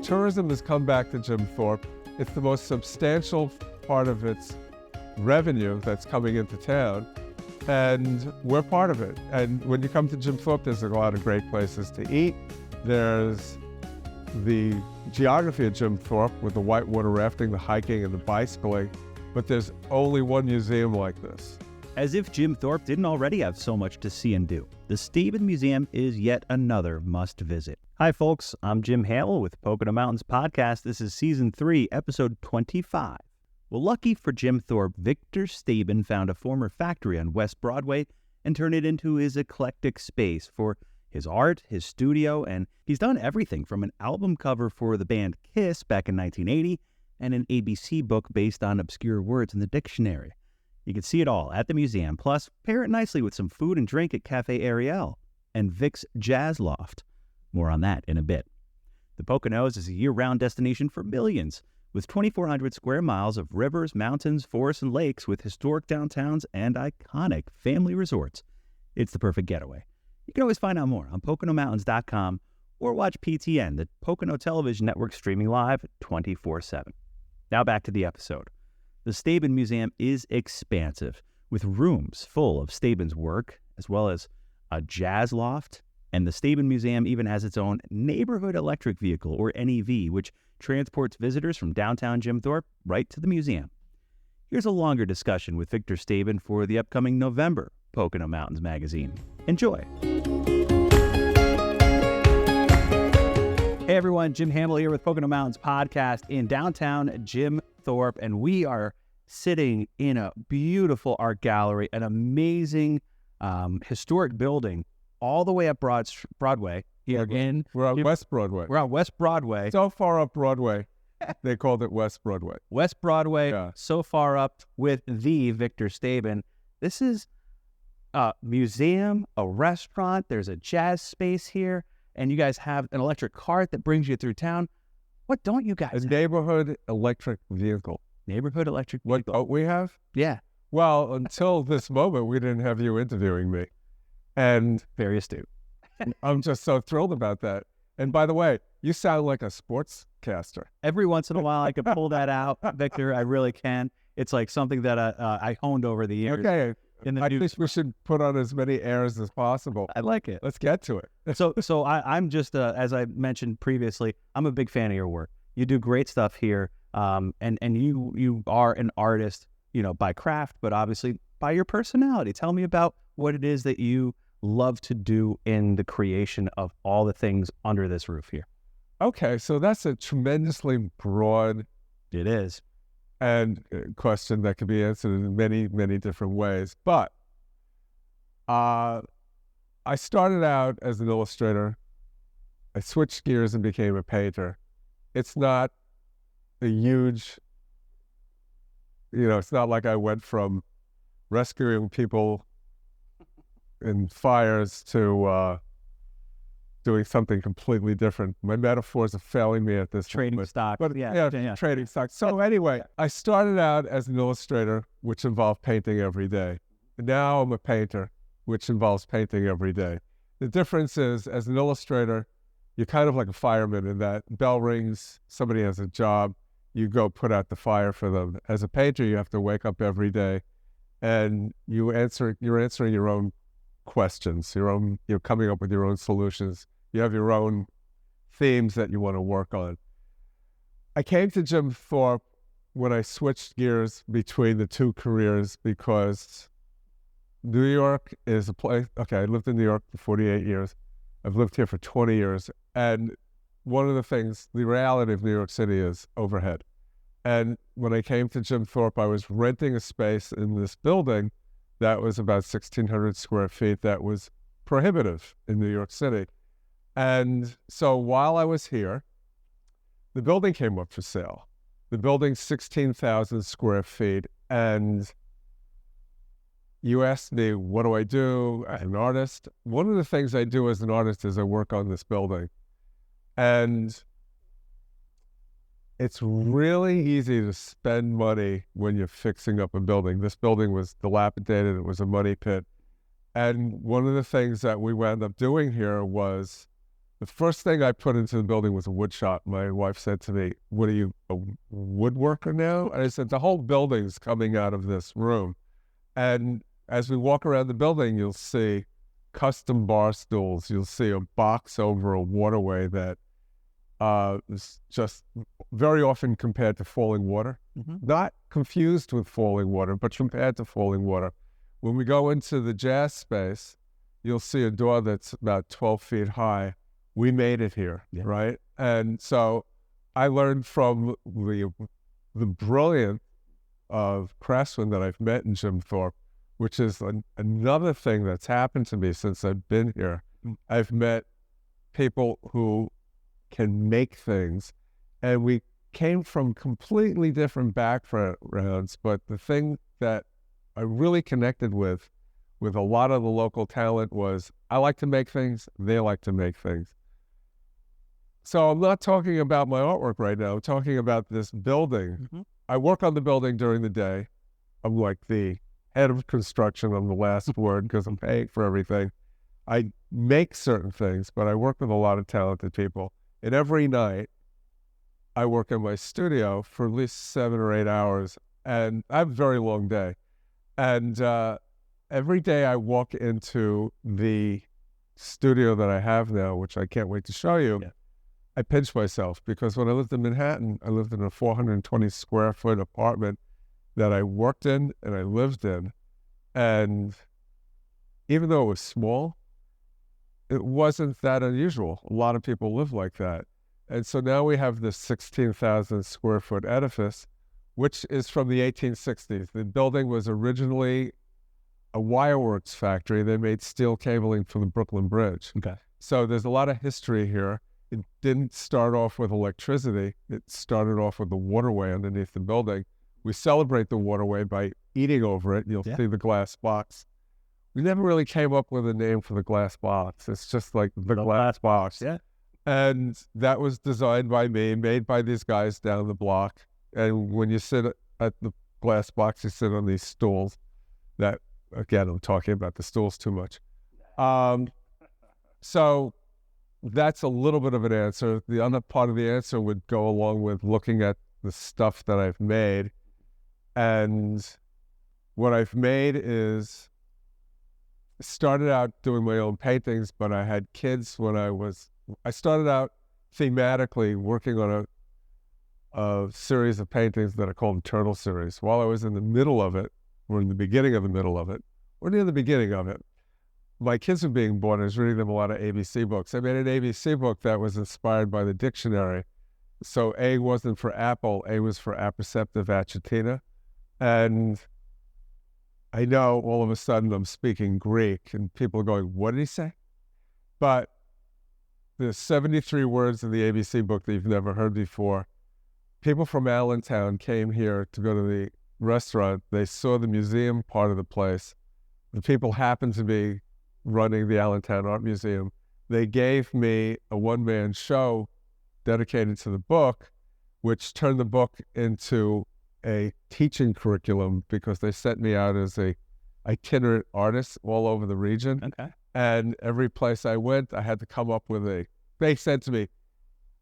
tourism has come back to Jim Thorpe. It's the most substantial part of its revenue that's coming into town, and we're part of it. And when you come to Jim Thorpe, there's a lot of great places to eat. There's the geography of Jim Thorpe with the whitewater rafting, the hiking, and the bicycling, but there's only one museum like this. As if Jim Thorpe didn't already have so much to see and do, the Stabin Museum is yet another must-visit. Hi, folks. I'm Jim Hamill with Pocono Mountains Podcast. This is Season 3, Episode 25. Well, lucky for Jim Thorpe, Victor Stabin found a former factory on West Broadway and turned it into his eclectic space for his art, his studio, and he's done everything from an album cover for the band Kiss back in 1980 and an ABC book based on obscure words in the dictionary. You can see it all at the museum, plus pair it nicely with some food and drink at Cafe Ariel and Vic's Jazz Loft. More on that in a bit. The Poconos is a year-round destination for millions, with 2,400 square miles of rivers, mountains, forests, and lakes with historic downtowns and iconic family resorts. It's the perfect getaway. You can always find out more on PoconoMountains.com or watch PTN, the Pocono Television Network, streaming live 24/7. Now back to the episode. The Stabin Museum is expansive, with rooms full of Stabin's work, as well as a jazz loft, and the Stabin Museum even has its own neighborhood electric vehicle, or NEV, which transports visitors from downtown Jim Thorpe right to the museum. Here's a longer discussion with Victor Stabin for the upcoming November Pocono Mountains magazine. Enjoy. Hey everyone, Jim Hamill here with Pocono Mountains Podcast in downtown Jim Thorpe, and we are sitting in a beautiful art gallery, an amazing historic building all the way up Broadway. We're on West Broadway. We're on West Broadway. So far up Broadway, they called it West Broadway. West Broadway, yeah. So far up with the Victor Stabin. This is a museum, a restaurant. There's a jazz space here, and you guys have an electric cart that brings you through town. What don't you guys have? A neighborhood electric vehicle. Neighborhood electric vehicle. What don't we have? Yeah. Well, until this moment, we didn't have you interviewing me. And very astute. I'm just so thrilled about that. And by the way, you sound like a sportscaster. Every once in a while, I could pull that out, Victor. I really can. It's like something that I honed over the years. Okay. I think we should put on as many airs as possible. I like it. Let's get to it. So I'm just, as I mentioned previously, I'm a big fan of your work. You do great stuff here. And you are an artist, by craft, but obviously by your personality. Tell me about what it is that you love to do in the creation of all the things under this roof here. Okay, so that's a tremendously broad It is. and question that can be answered in many, many different ways. But I started out as an illustrator. I switched gears and became a painter. It's not a huge, it's not like I went from rescuing people in fires to doing something completely different. My metaphors are failing me at this Trading moment. stock. But yeah. Trading stock. So anyway, I started out as an illustrator, which involved painting every day. Now I'm a painter, which involves painting every day. The difference is, as an illustrator, you're kind of like a fireman in that bell rings, somebody has a job, you go put out the fire for them. As a painter, you have to wake up every day and you're answering your own questions, you're coming up with your own solutions. You have your own themes that you want to work on. I came to Jim Thorpe when I switched gears between the two careers because New York is a place, okay, I lived in New York for 48 years. I've lived here for 20 years. And one of the things, the reality of New York City is overhead. And when I came to Jim Thorpe, I was renting a space in this building that was about 1,600 square feet that was prohibitive in New York City. And so while I was here, the building came up for sale. The building's 16,000 square feet. And you asked me, what do I do as an artist? One of the things I do as an artist is I work on this building. And it's really easy to spend money when you're fixing up a building. This building was dilapidated. It was a money pit. And one of the things that we wound up doing here was The first thing I put into the building was a wood shop. My wife said to me, "What are you, a woodworker now?" And I said, "The whole building's coming out of this room." And as we walk around the building, you'll see custom bar stools. You'll see a box over a waterway that is just very often compared to falling water. Not confused with falling water, but compared to falling water. When we go into the jazz space, you'll see a door that's about 12 feet high. We made it here, right? And so I learned from the brilliant craftsman that I've met in Jim Thorpe, which is another thing that's happened to me since I've been here. I've met people who can make things, and we came from completely different backgrounds, but the thing that I really connected with a lot of the local talent was I like to make things, they like to make things. So I'm not talking about my artwork right now. I'm talking about this building. I work on the building during the day. I'm like the head of construction on the last word because I'm paying for everything. I make certain things, but I work with a lot of talented people. And every night, I work in my studio for at least 7 or 8 hours, and I have a very long day. And every day I walk into the studio that I have now, which I can't wait to show you, I pinch myself because when I lived in Manhattan, I lived in a 420 square foot apartment that I worked in and I lived in. And even though it was small, it wasn't that unusual. A lot of people live like that. And so now we have this 16,000 square foot edifice, which is from the 1860s. The building was originally a wireworks factory. They made steel cabling for the Brooklyn Bridge. So there's a lot of history here. It didn't start off with electricity. It started off with the waterway underneath the building. We celebrate the waterway by eating over it. You'll see the glass box. We never really came up with a name for the glass box. It's just like the glass box. And that was designed by me, made by these guys down the block. And when you sit at the glass box, you sit on these stools that, again, I'm talking about the stools too much. So that's a little bit of an answer. The other part of the answer would go along with looking at the stuff that I've made. And what I've made is started out doing my own paintings, but I had kids when I started out thematically working on a series of paintings that are called the Turtle series. While I was in the middle of it, or in the beginning of the middle of it, or near the beginning of it, my kids were being born. I was reading them a lot of ABC books. I made an ABC book that was inspired by the dictionary. So A wasn't for apple, A was for apperceptive accetina. And I know all of a sudden I'm speaking Greek and people are going, what did he say? But there's 73 words in the ABC book that you've never heard before. People from Allentown came here to go to the restaurant. They saw the museum part of the place. The people happened to be running the Allentown Art Museum. They gave me a one-man show dedicated to the book, which turned the book into a teaching curriculum because they sent me out as a itinerant artist all over the region. And every place I went, I had to come up with they said to me,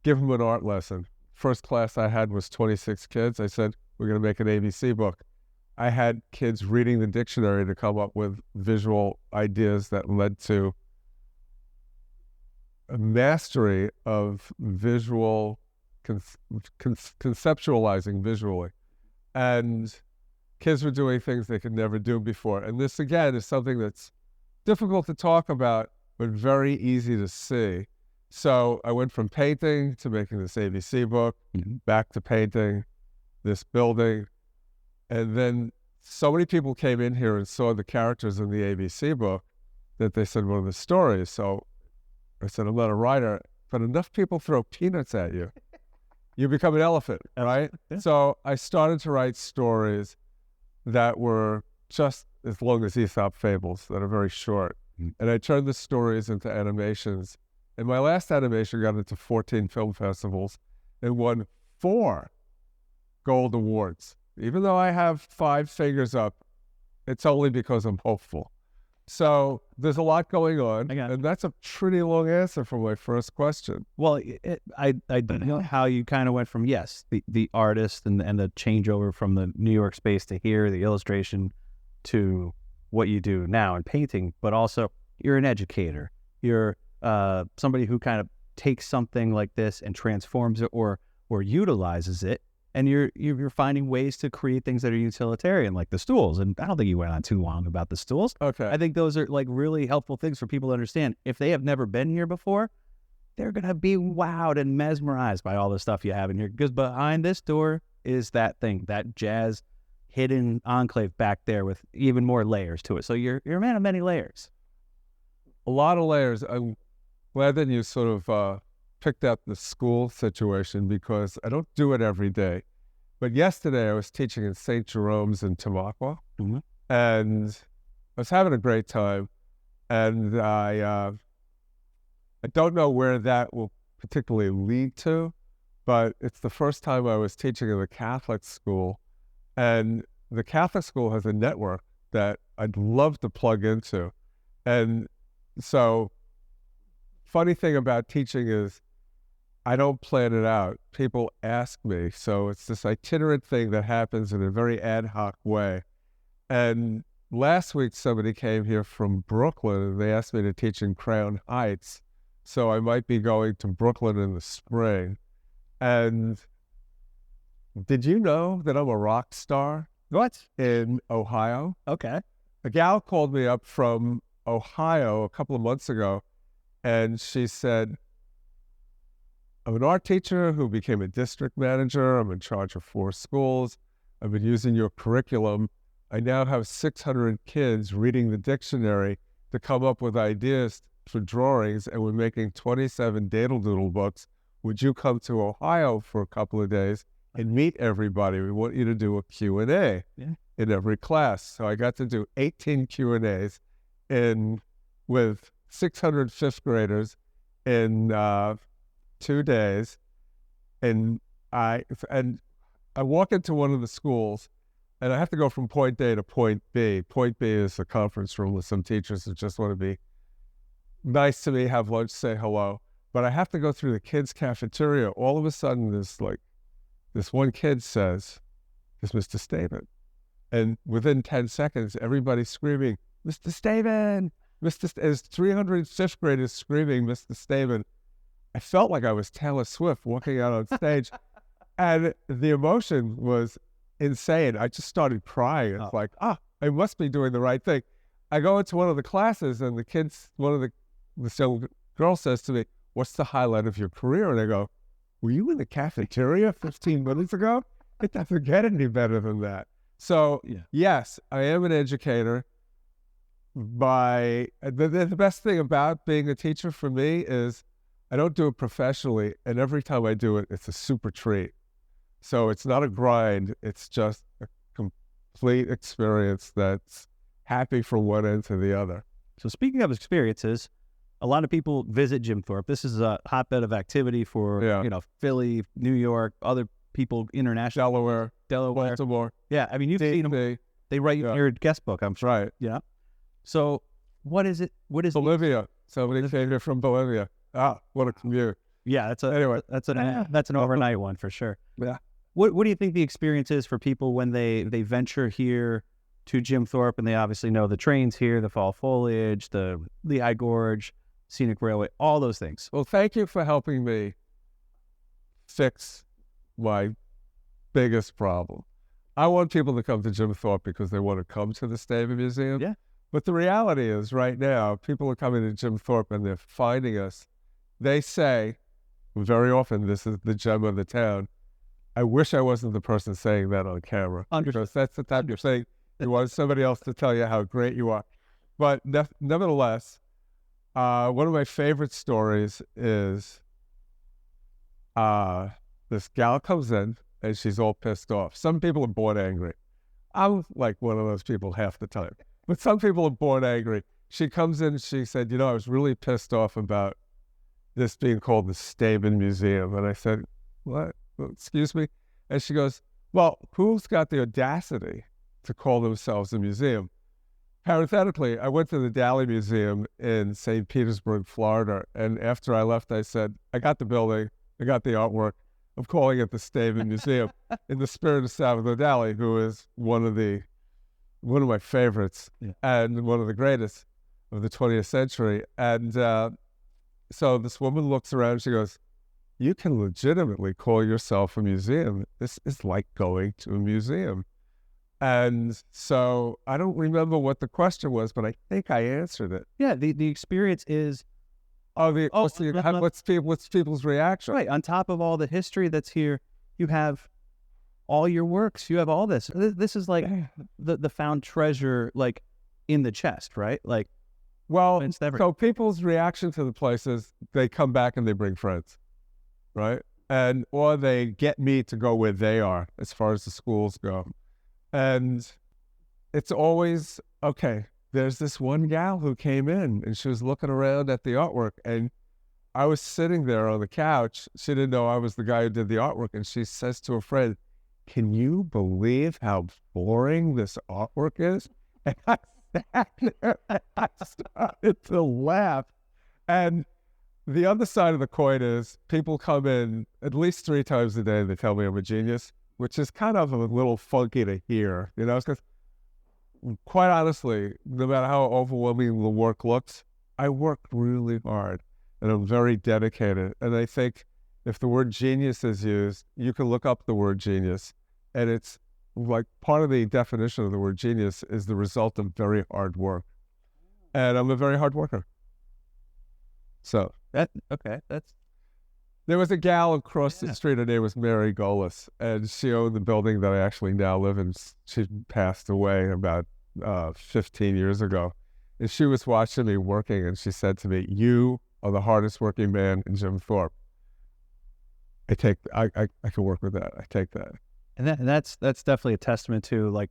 give them an art lesson. First class I had was 26 kids. I said, we're going to make an ABC book. I had kids reading the dictionary to come up with visual ideas that led to a mastery of visual, conceptualizing visually. And kids were doing things they could never do before. And this, again, is something that's difficult to talk about, but very easy to see. So I went from painting to making this ABC book, back to painting this building. And then so many people came in here and saw the characters in the ABC book that they said, what are the stories? So I said, I'm not a writer, but enough people throw peanuts at you, you become an elephant, right? So I started to write stories that were just as long as Aesop fables, that are very short. And I turned the stories into animations. And my last animation got into 14 film festivals and won 4 gold awards. Even though I have 5 fingers up, it's only because I'm hopeful. So there's a lot going on, I got it. and that's a pretty long answer for my first question. Well, I don't know how you kind of went from, yes, the artist and the changeover from the New York space to here, the illustration, to what you do now in painting, but also you're an educator. You're somebody who kind of takes something like this and transforms it or utilizes it. And you're finding ways to create things that are utilitarian, like the stools. And I don't think you went on too long about the stools. Okay. I think those are like really helpful things for people to understand. If they have never been here before, they're going to be wowed and mesmerized by all the stuff you have in here. Because behind this door is that thing, that jazz hidden enclave back there with even more layers to it. So you're a man of many layers. A lot of layers. I'm glad that you sort of picked up the school situation because I don't do it every day. But yesterday I was teaching in St. Jerome's in Tamaqua, and I was having a great time. And I don't know where that will particularly lead to, but it's the first time I was teaching in a Catholic school. And the Catholic school has a network that I'd love to plug into. And so, funny thing about teaching is I don't plan it out. People ask me. So it's this itinerant thing that happens in a very ad hoc way. And last week, somebody came here from Brooklyn and they asked me to teach in Crown Heights. So I might be going to Brooklyn in the spring. And did you know that I'm a rock star? What? In Ohio? Okay. A gal called me up from Ohio a couple of months ago, and she said, I'm an art teacher who became a district manager. I'm in charge of 4 schools. I've been using your curriculum. I now have 600 kids reading the dictionary to come up with ideas for drawings, and we're making 27 doodle books. Would you come to Ohio for a couple of days and meet everybody? We want you to do a Q&A in every class. So I got to do 18 Q&As with 600 fifth graders in 2 days. And I walk into one of the schools, and I have to go from point A to point B. Point B is a conference room with some teachers that just want to be nice to me, have lunch, say hello. But I have to go through the kids' cafeteria. All of a sudden, this one kid says, "It's Mr. Stabin." And within 10 seconds, everybody's screaming, "Mr. Stabin!" There's 300 fifth graders screaming, "Mr. Stabin." I felt like I was Taylor Swift walking out on stage. And the emotion was insane. I just started crying. It's like, I must be doing the right thing. I go into one of the classes, and this young girl says to me, "What's the highlight of your career?" And I go, "Were you in the cafeteria 15 minutes ago? It doesn't get any better than that." So, yes, I am an educator. The best thing about being a teacher for me is I don't do it professionally, and every time I do it, it's a super treat. So it's not a grind. It's just a complete experience that's happy from one end to the other. So speaking of experiences, a lot of people visit Jim Thorpe. This is a hotbed of activity for, Philly, New York, other people, international. Delaware. Baltimore. Yeah, I mean, you've seen them. They write you in your guest book, I'm sure. Right. Yeah. So what is it? What is Bolivia? Somebody came here from Bolivia. What a commute. Yeah, that's an overnight one for sure. Yeah. What do you think the experience is for people when they venture here to Jim Thorpe, and they obviously know the trains here, the fall foliage, the Lehigh Gorge, scenic railway, all those things? Well, thank you for helping me fix my biggest problem. I want people to come to Jim Thorpe because they want to come to the Stabin Museum. Yeah. But the reality is right now, people are coming to Jim Thorpe and they're finding us. They say, very often, this is the gem of the town. I wish I wasn't the person saying that on camera. Because that's the type of thing you want somebody else to tell you how great you are. But nevertheless, one of my favorite stories is this gal comes in and she's all pissed off. Some people are born angry. I'm like one of those people half the time. But some people are born angry. She comes in and she said, I was really pissed off about this being called the Stabin Museum. And I said, what? Excuse me? And she goes, well, who's got the audacity to call themselves a museum? parenthetically, I went to the Dali Museum in St. Petersburg, Florida, and after I left, I said, I got the building, I got the artwork. I'm calling it the Stabin Museum in the spirit of Salvador Dali, who is one of my favorites and one of the greatest of the 20th century. And so this woman looks around, she goes, you can legitimately call yourself a museum. This is like going to a museum. And so I don't remember what the question was, but I think I answered it. Yeah, the experience is... What's people's reaction? Right, on top of all the history that's here, you have all your works, you have all this. This is like the found treasure, like, in the chest, right? Like, well, so people's reaction to the place is they come back and they bring friends, right? Or they get me to go where they are as far as the schools go. And it's always, okay, there's this one gal who came in and she was looking around at the artwork, and I was sitting there on the couch. She didn't know I was the guy who did the artwork, and she says to a friend, can you believe how boring this artwork is? And I sat there and I started to laugh. And the other side of the coin is people come in at least 3 times a day and they tell me I'm a genius, which is kind of a little funky to hear, because quite honestly, no matter how overwhelming the work looks, I work really hard and I'm very dedicated. And I think if the word genius is used, you can look up the word genius, and it's like part of the definition of the word genius is the result of very hard work. And I'm a very hard worker. So there was a gal across the street. Her name was Mary Golis, and she owned the building that I actually now live in. She passed away about 15 years ago. And she was watching me working, and she said to me, you are the hardest working man in Jim Thorpe. I can work with that. I take that. And that's definitely a testament to, like,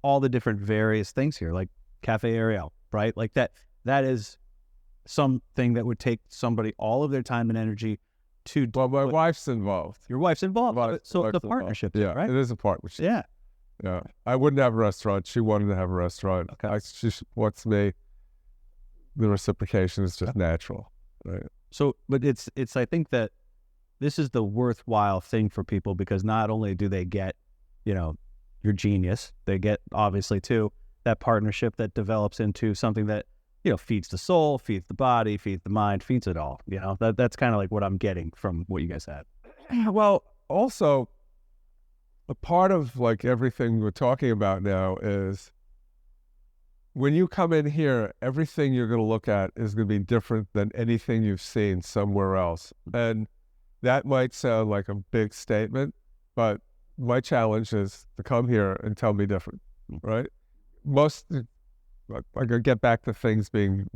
all the different various things here, like Cafe Ariel, right? Like that is something that would take somebody all of their time and energy to... Well, my wife's involved. Your wife's involved. So the partnership, yeah, right? It is a partnership. Yeah. Yeah. I wouldn't have a restaurant. She wanted to have a restaurant. Okay. She supports me. The reciprocation is just natural, right? So, but it's I think that this is the worthwhile thing for people, because not only do they get, your genius, they get, obviously, too, that partnership that develops into something that, feeds the soul, feeds the body, feeds the mind, feeds it all. That's kind of like what I'm getting from what you guys had. Well, also, a part of like everything we're talking about now is when you come in here, everything you're going to look at is going to be different than anything you've seen somewhere else. And that might sound like a big statement, but my challenge is to come here and tell me different, right? I could get back to things being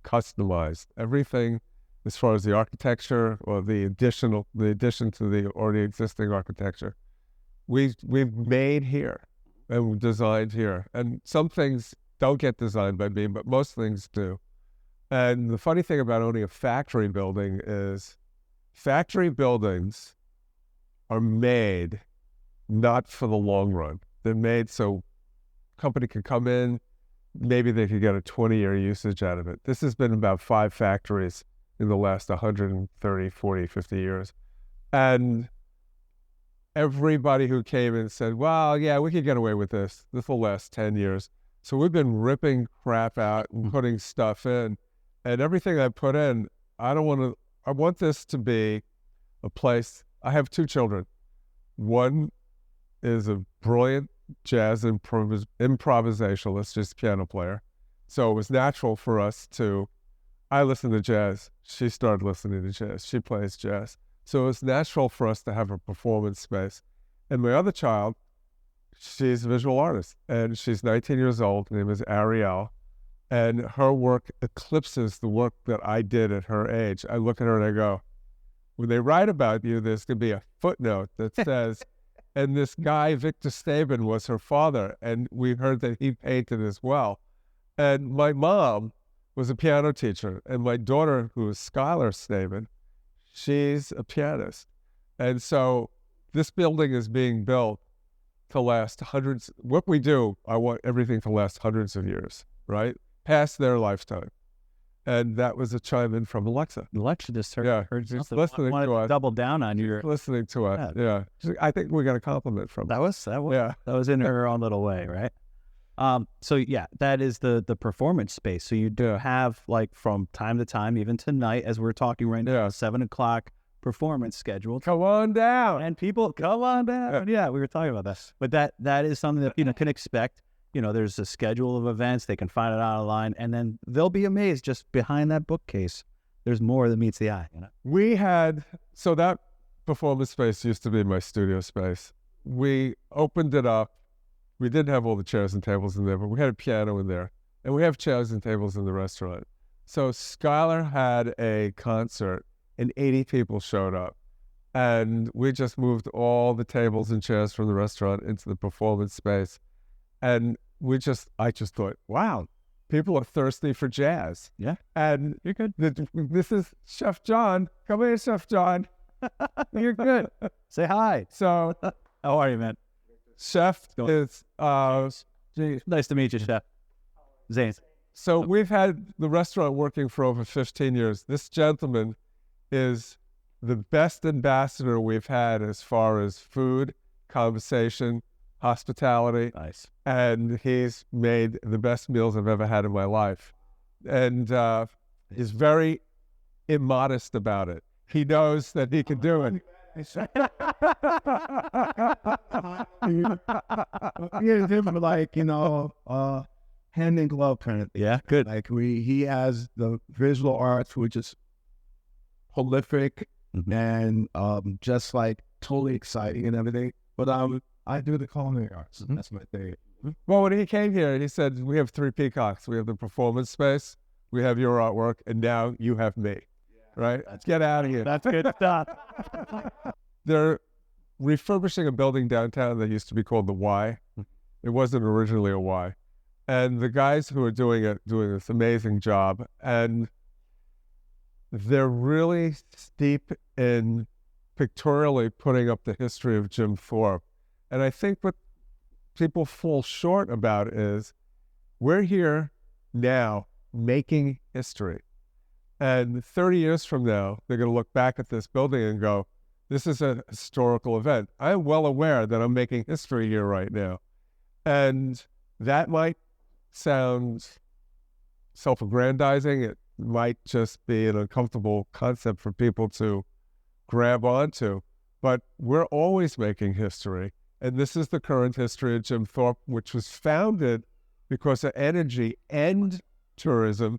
customized. Everything as far as the architecture or the addition to the already existing architecture, we've made here and designed here. And some things don't get designed by me, but most things do. And the funny thing about owning a factory building is factory buildings are made not for the long run. They're made so company can come in, maybe they could get a 20-year usage out of it. This has been about 5 factories in the last 130, 40, 50 years. And everybody who came in said, well, yeah, we could get away with this. This will last 10 years. So we've been ripping crap out and putting stuff in. And everything I put in, I want this to be a place. I have 2 children. One is a brilliant jazz improvisationalist, just piano player. So it was natural for us I listen to jazz. She started listening to jazz. She plays jazz. So it was natural for us to have a performance space. And my other child, she's a visual artist, and she's 19 years old. Her name is Ariel. And her work eclipses the work that I did at her age. I look at her and I go, when they write about you, there's going to be a footnote that says, and this guy, Victor Stabin, was her father. And we heard that he painted as well. And my mom was a piano teacher. And my daughter, who is Skylar Stabin, she's a pianist. And so this building is being built to last hundreds. What we do, I want everything to last hundreds of years, right? Past their lifetime. And that was a chime in from Alexa. Alexa just heard she's something. listening Wanted to us. Double down on your. Listening to us. Yeah. I think we got a compliment from That was in her own little way, right? So yeah, that is the performance space. So you do have, like, from time to time, even tonight, as we're talking right now, 7 o'clock performance scheduled. Come on down. And people, come on down. Yeah, we were talking about that. But that is something that, can expect. There's a schedule of events. They can find it online, and then they'll be amazed just behind that bookcase. There's more than meets the eye. We had, so that performance space used to be my studio space. We opened it up. We didn't have all the chairs and tables in there, but we had a piano in there, and we have chairs and tables in the restaurant. So Skylar had a concert, and 80 people showed up, and we just moved all the tables and chairs from the restaurant into the performance space. And I just thought, wow, people are thirsty for jazz. Yeah. And you're good. This is Chef John. Come here, Chef John. You're good. Say hi. So, how are you, man? Chef is, nice to meet you, Chef. Zane. So we've had the restaurant working for over 15 years. This gentleman is the best ambassador we've had as far as food, conversation, hospitality. Nice. And he's made the best meals I've ever had in my life. And he's very immodest about it. He knows that he can do it. He's him like, hand in glove kind of thing. Yeah, good. Like he has the visual arts, which is prolific and just like totally exciting and everything. But I do the culinary arts. That's my thing. Well, when he came here, he said, we have 3 peacocks. We have the performance space, we have your artwork, and now you have me. Right? Let's get out of here. That's good stuff. They're refurbishing a building downtown that used to be called the Y. It wasn't originally a Y. And the guys who are doing this amazing job. And they're really steep in pictorially putting up the history of Jim Thorpe. And I think what people fall short about is we're here now making history. And 30 years from now, they're going to look back at this building and go, this is a historical event. I'm well aware that I'm making history here right now. And that might sound self-aggrandizing. It might just be an uncomfortable concept for people to grab onto. But we're always making history. And this is the current history of Jim Thorpe, which was founded because of energy and tourism.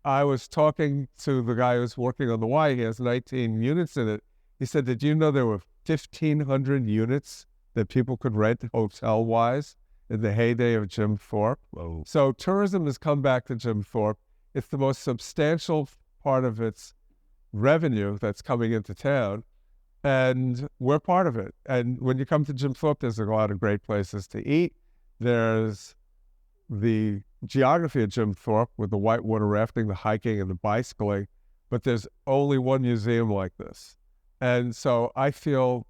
I was talking to the guy who's working on the Y. He has 19 units in it. He said, did you know there were 1,500 units that people could rent hotel-wise in the heyday of Jim Thorpe? Whoa. So tourism has come back to Jim Thorpe. It's the most substantial part of its revenue that's coming into town. And we're part of it. And when you come to Jim Thorpe, there's a lot of great places to eat. There's the geography of Jim Thorpe with the whitewater rafting, the hiking, and the bicycling. But there's only one museum like this. And so I feel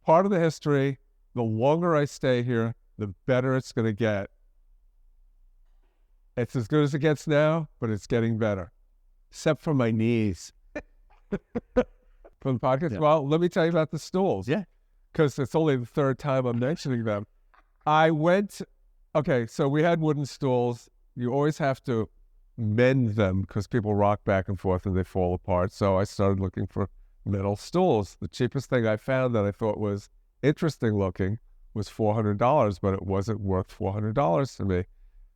part of the history, the longer I stay here, the better it's going to get. It's as good as it gets now, but it's getting better. Except for my knees. From the podcast. Yeah. Well, let me tell you about the stools. Yeah. Because it's only the 3rd time I'm mentioning them. So we had wooden stools. You always have to mend them because people rock back and forth and they fall apart. So I started looking for metal stools. The cheapest thing I found that I thought was interesting looking was $400, but it wasn't worth $400 to me.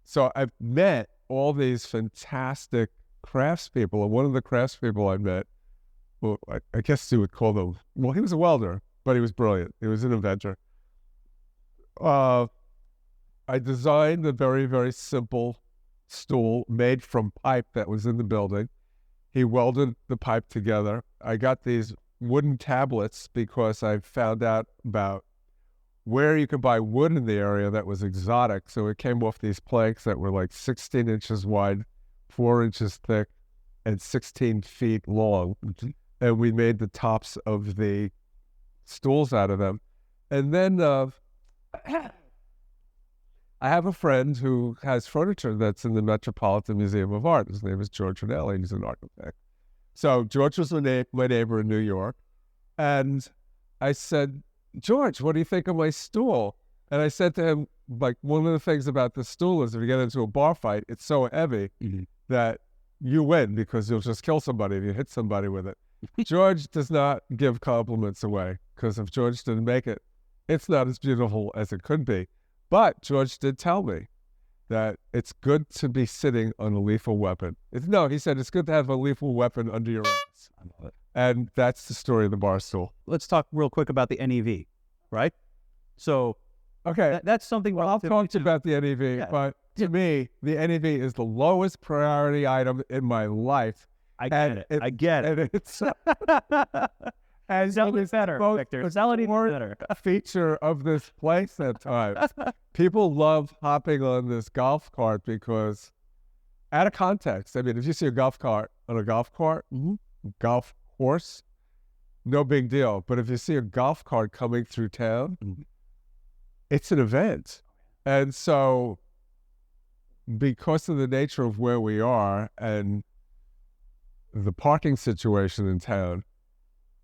So I've met all these fantastic craftspeople. And one of the craftspeople I met, well, I guess you would call them, well, he was a welder, but he was brilliant. He was an inventor. I designed a very, very simple stool made from pipe that was in the building. He welded the pipe together. I got these wooden tablets because I found out about where you could buy wood in the area that was exotic. So it came off these planks that were like 16 inches wide, 4 inches thick, and 16 feet long. And we made the tops of the stools out of them. And then I have a friend who has furniture that's in the Metropolitan Museum of Art. His name is George Ranelli. He's an architect. So George was my neighbor in New York. And I said, George, what do you think of my stool? And I said to him, like, one of the things about the stool is if you get into a bar fight, it's so heavy that you win because you'll just kill somebody if you hit somebody with it. George does not give compliments away because if George didn't make it, it's not as beautiful as it could be. But George did tell me that it's good to be sitting on a lethal weapon. He said it's good to have a lethal weapon under your arms. I love it. And that's the story of the bar stool. Let's talk real quick about the NEV, right? So, okay, that's something. Well, I'll talk to you about the NEV, but to me, the NEV is the lowest priority item in my life. I get it. And it's as Sell it better, Victor. Sell it even better. Feature of this place at times. People love hopping on this golf cart because, out of context, I mean, if you see a golf cart on a golf cart, golf course, no big deal. But if you see a golf cart coming through town, it's an event. And so, because of the nature of where we are and the parking situation in town,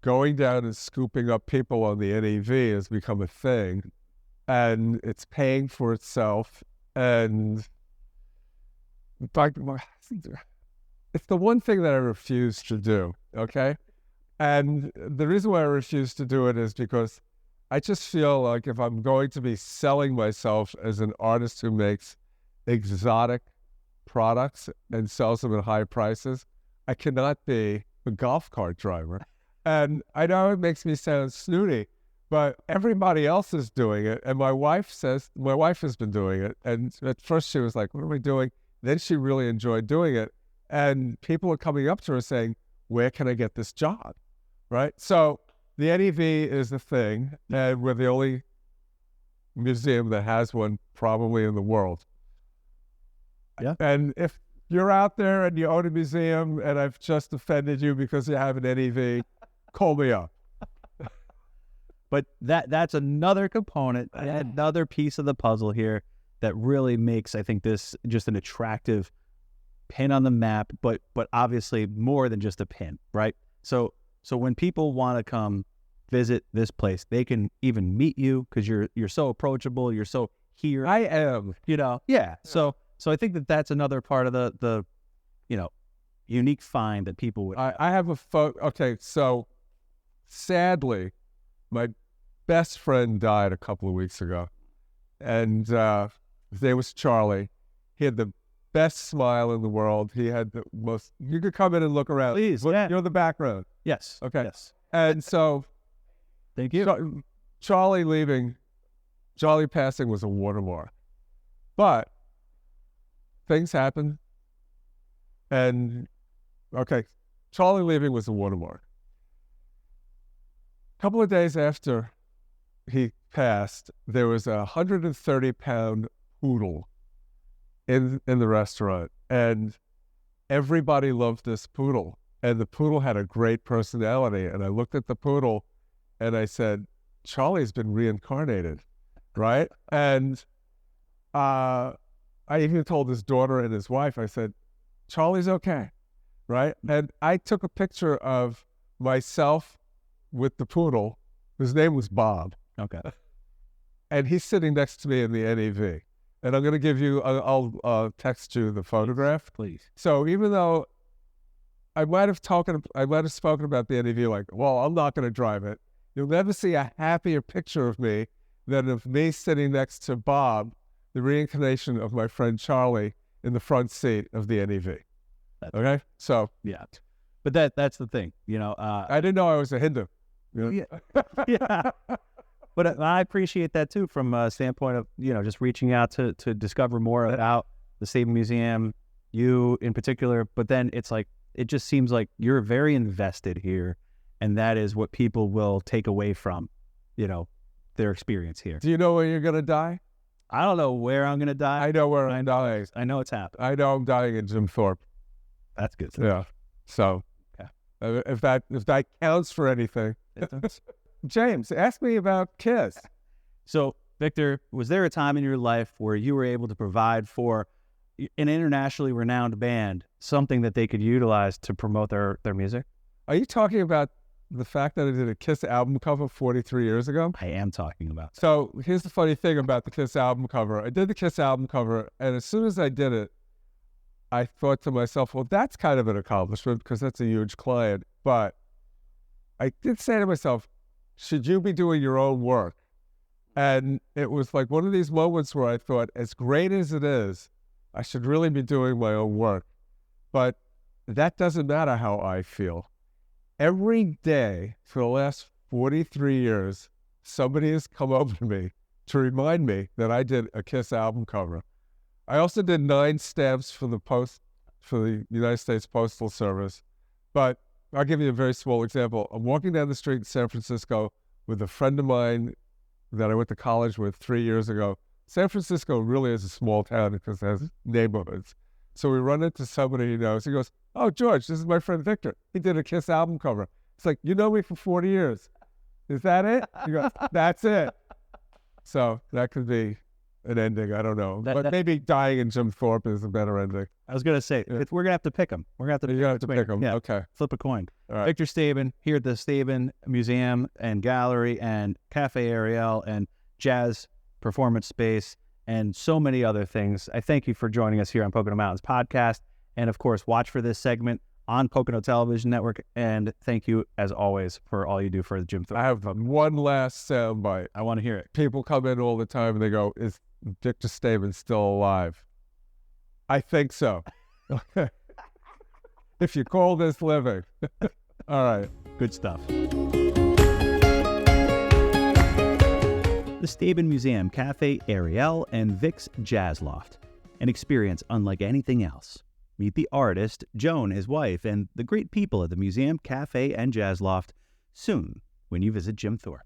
going down and scooping up people on the NEV has become a thing, and it's paying for itself. And in fact, it's the one thing that I refuse to do, okay? And the reason why I refuse to do it is because I just feel like if I'm going to be selling myself as an artist who makes exotic products and sells them at high prices, I cannot be a golf cart driver. And I know it makes me sound snooty, but everybody else is doing it. And my wife has been doing it. And at first she was like, what are we doing? Then she really enjoyed doing it. And people are coming up to her saying, where can I get this job? Right? So the NEV is the thing, and we're the only museum that has one probably in the world. Yeah. And if you're out there and you own a museum and I've just offended you because you have an NEV, call me up. But that's another component, another piece of the puzzle here that really makes, I think, this just an attractive pin on the map, but obviously more than just a pin, right? So when people want to come visit this place, they can even meet you because you're so approachable, you're so here. I am. Yeah. So I think that's another part of the unique find that people would. I have a photo. Okay, so sadly, my best friend died a couple of weeks ago, and his name was Charlie. He had the best smile in the world. He had the most. You could come in and look around. Please, yeah. You know the background. Yes. Okay. Yes. And so, thank you. Charlie passing was a watermark, but things happened, and okay, Charlie leaving was a watermark. A couple of days after he passed, there was a 130-pound poodle in the restaurant, and everybody loved this poodle. And the poodle had a great personality. And I looked at the poodle, and I said, "Charlie's been reincarnated, right?" And I even told his daughter and his wife, I said, "Charlie's okay, right?" And I took a picture of myself with the poodle. His name was Bob. Okay. And he's sitting next to me in the NEV. And I'm going to give you, I'll text you the photograph. Please. So even though I might have spoken about the NEV like, well, I'm not going to drive it, you'll never see a happier picture of me than of me sitting next to Bob, the reincarnation of my friend Charlie, in the front seat of the NEV. Okay? So. Yeah. But that's the thing, I didn't know I was a Hindu. Yeah. Yeah. But I appreciate that too from a standpoint of, just reaching out to discover more about the Stabin Museum, you in particular. But then it's like, it just seems like you're very invested here. And that is what people will take away from, their experience here. Do you know where you're going to die? I don't know where I'm going to die. I know where I'm dying. I know it's happening. I know I'm dying in Jim Thorpe. That's good. Yeah. So if that counts for anything. It does. James, ask me about Kiss. So Victor, was there a time in your life where you were able to provide for an internationally renowned band something that they could utilize to promote their music? Are you talking about the fact that I did a Kiss album cover 43 years ago? I am talking about that. So here's the funny thing about the Kiss album cover. I did the Kiss album cover, and as soon as I did it, I thought to myself, well, that's kind of an accomplishment because that's a huge client. But I did say to myself, should you be doing your own work? And it was like one of these moments where I thought, as great as it is, I should really be doing my own work. But that doesn't matter how I feel. Every day for the last 43 years, somebody has come over to me to remind me that I did a Kiss album cover. I also did 9 stamps for the United States Postal Service. But I'll give you a very small example. I'm walking down the street in San Francisco with a friend of mine that I went to college with 3 years ago. San Francisco really is a small town because it has neighborhoods. So we run into somebody he knows. He goes, oh, George, this is my friend Victor. He did a Kiss album cover. It's like, you know me for 40 years. Is that it? He goes, that's it. So that could be an ending. I don't know. But maybe dying in Jim Thorpe is a better ending. I was going to say, we're going to have to pick them. We're going to have to pick them. Yeah. Okay. Flip a coin. All right. Victor Stabin here at the Stabin Museum and Gallery and Cafe Ariel and Jazz Performance Space and so many other things. I thank you for joining us here on Pocono Mountains Podcast. And of course, watch for this segment on Pocono Television Network. And thank you, as always, for all you do for the Jim Thorpe. I have one last soundbite. I want to hear it. People come in all the time and they go, is Victor Stabin still alive? I think so. If you call this living. All right. Good stuff. The Stabin Museum, Cafe Ariel, and Vic's Jazz Loft. An experience unlike anything else. Meet the artist, Joan, his wife, and the great people at the museum, cafe, and jazz loft soon when you visit Jim Thorpe.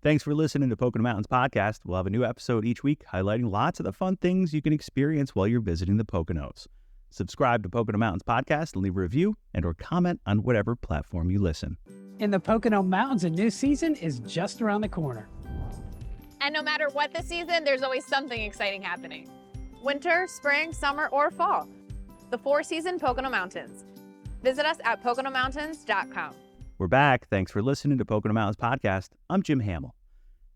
Thanks for listening to Pocono Mountains Podcast. We'll have a new episode each week highlighting lots of the fun things you can experience while you're visiting the Poconos. Subscribe to Pocono Mountains Podcast and leave a review and or comment on whatever platform you listen. In the Pocono Mountains, a new season is just around the corner. And no matter what the season, there's always something exciting happening. Winter, spring, summer, or fall. The 4-season Pocono Mountains. Visit us at PoconoMountains.com. We're back. Thanks for listening to Pocono Mountains Podcast. I'm Jim Hamill.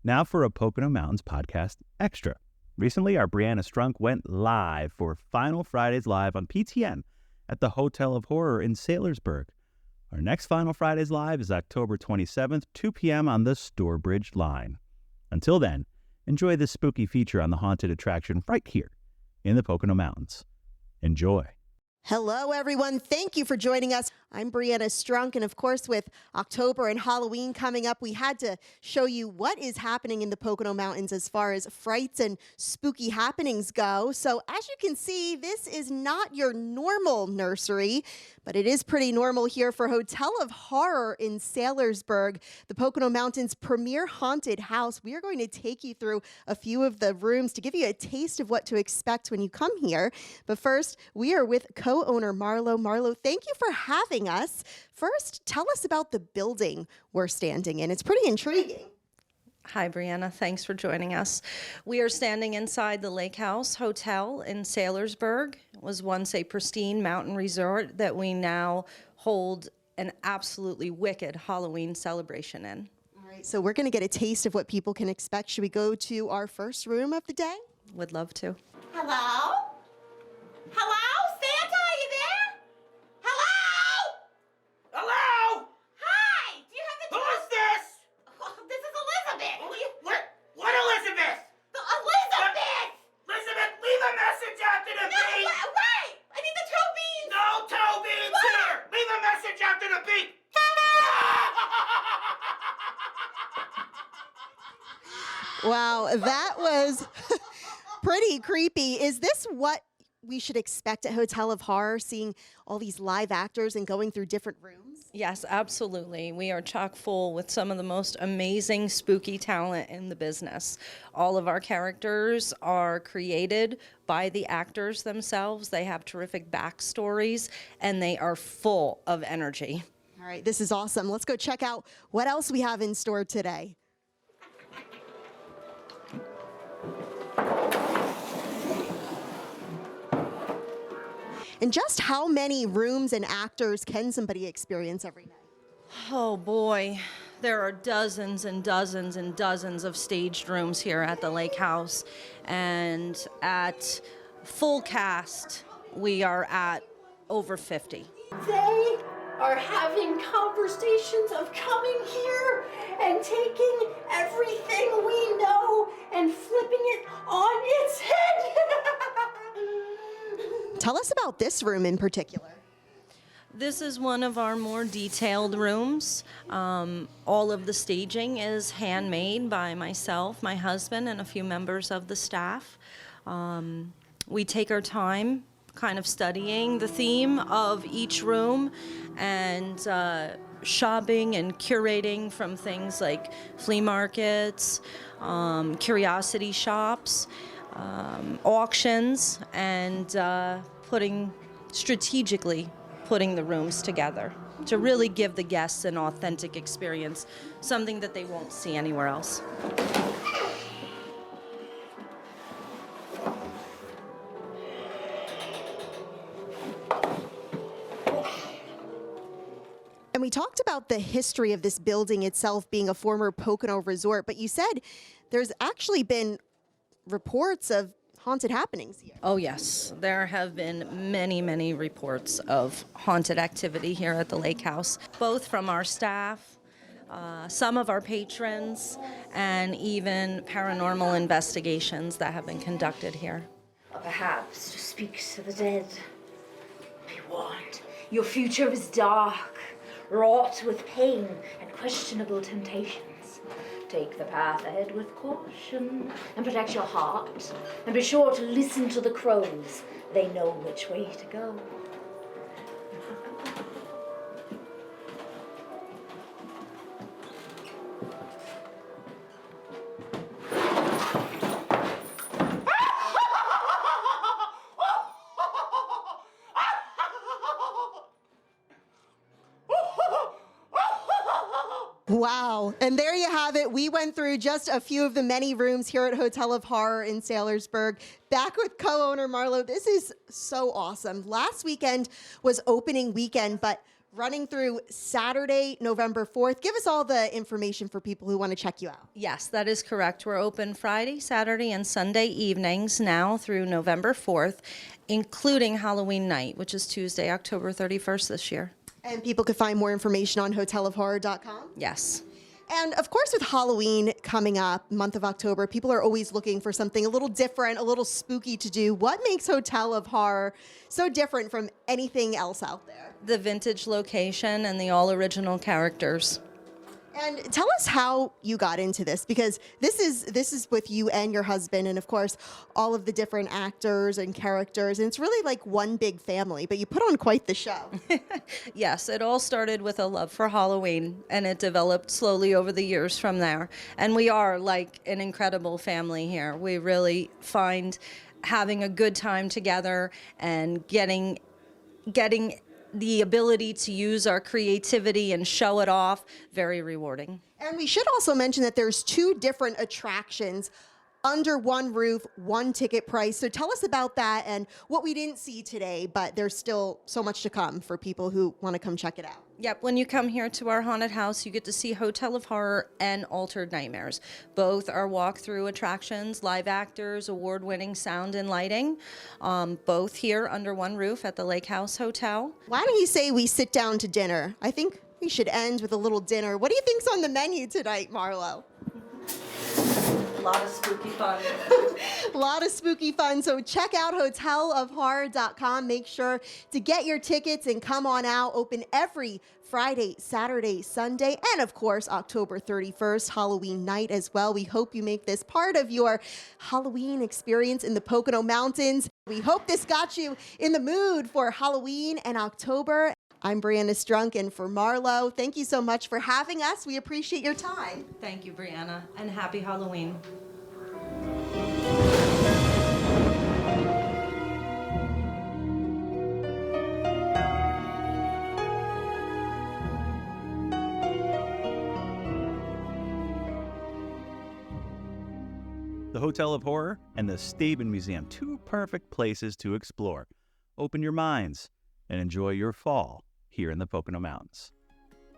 Now for a Pocono Mountains Podcast Extra. Recently, our Brianna Strunk went live for Final Fridays Live on PTN at the Hotel of Horror in Saylorsburg. Our next Final Fridays Live is October 27th, 2 p.m. on the Storebridge line. Until then, enjoy this spooky feature on the haunted attraction right here in the Pocono Mountains. Enjoy. Hello, everyone. Thank you for joining us. I'm Brianna Strunk, and of course, with October and Halloween coming up, we had to show you what is happening in the Pocono Mountains as far as frights and spooky happenings go. So as you can see, this is not your normal nursery, but it is pretty normal here for Hotel of Horror in Saylorsburg, the Pocono Mountains' premier haunted house. We are going to take you through a few of the rooms to give you a taste of what to expect when you come here. But first, we are with co-owner Marlo. Marlo, thank you for having us. First, tell us about the building we're standing in. It's pretty intriguing. Hi, Brianna. Thanks for joining us. We are standing inside the Lake House Hotel in Saylorsburg. It was once a pristine mountain resort that we now hold an absolutely wicked Halloween celebration in. All right, so we're going to get a taste of what people can expect. Should we go to our first room of the day? Would love to. Hello? Hello? Santa, are you there? Hello? Hello? Hi! Do you have the... Who is this? Oh, this is Elizabeth! What Elizabeth? Elizabeth! Elizabeth, leave a message after the beep! Wait! I need the toe beans! No toe beans here! Leave a message after the beep! Wow, that was pretty creepy. Is this what we should expect at Hotel of Horror, seeing all these live actors and going through different rooms? Yes, absolutely. We are chock full with some of the most amazing spooky talent in the business. All of our characters are created by the actors themselves. They have terrific backstories, and they are full of energy. All right, this is awesome. Let's go check out what else we have in store today. And just how many rooms and actors can somebody experience every night? Oh boy, there are dozens and dozens and dozens of staged rooms here at the Lake House. And at full cast, we are at over 50. They are having conversations of coming here and taking everything we know and flipping it on its head. Tell us about this room in particular. This is one of our more detailed rooms. All of the staging is handmade by myself, my husband, and a few members of the staff. We take our time kind of studying the theme of each room and shopping and curating from things like flea markets, curiosity shops, auctions, and strategically putting the rooms together to really give the guests an authentic experience, something that they won't see anywhere else. And we talked about the history of this building itself being a former Pocono resort, but you said there's actually been reports of haunted happenings here. Oh yes, there have been many, many reports of haunted activity here at the Lake House, both from our staff, some of our patrons, and even paranormal investigations that have been conducted here. Or perhaps to speak to the dead. Be warned, your future is dark, wrought with pain and questionable temptations. Take the path ahead with caution and protect your heart. And be sure to listen to the crows. They know which way to go. Wow. And there you have it. We went through just a few of the many rooms here at Hotel of Horror in Saylorsburg. Back with co-owner Marlo. This is so awesome. Last weekend was opening weekend, but running through Saturday, November 4th. Give us all the information for people who want to check you out. Yes, that is correct. We're open Friday, Saturday, and Sunday evenings now through November 4th, including Halloween night, which is Tuesday, October 31st this year. And people could find more information on hotelofhorror.com? Yes. And of course, with Halloween coming up, month of October, people are always looking for something a little different, a little spooky to do. What makes Hotel of Horror so different from anything else out there? The vintage location and the all original characters. And tell us how you got into this, because this is with you and your husband, and of course, all of the different actors and characters, and it's really like one big family, but you put on quite the show. Yes, it all started with a love for Halloween, and it developed slowly over the years from there. And we are like an incredible family here. We really find having a good time together and getting the ability to use our creativity and show it off, very rewarding. And we should also mention that there's 2 different attractions under one roof, one ticket price. So tell us about that and what we didn't see today, but there's still so much to come for people who want to come check it out. Yep, when you come here to our haunted house, you get to see Hotel of Horror and Altered Nightmares. Both are walk-through attractions, live actors, award-winning sound and lighting, both here under one roof at the Lake House Hotel. Why don't you say we sit down to dinner? I think we should end with a little dinner. What do you think's on the menu tonight, Marlo? A lot of spooky fun. A lot of spooky fun. So check out hotelofhorror.com. Make sure to get your tickets and come on out. Open every Friday, Saturday, Sunday, and of course, October 31st, Halloween night as well. We hope you make this part of your Halloween experience in the Pocono Mountains. We hope this got you in the mood for Halloween and October. I'm Brianna Strunk, and for Marlo, thank you so much for having us. We appreciate your time. Thank you, Brianna, and happy Halloween. the Hotel of Horror, and the Stabin Museum, two perfect places to explore. Open your minds and enjoy your fall here in the Pocono Mountains.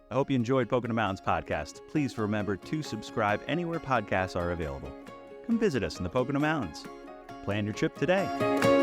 I hope you enjoyed Pocono Mountains podcast. Please remember to subscribe anywhere podcasts are available. Come visit us in the Pocono Mountains. Plan your trip today.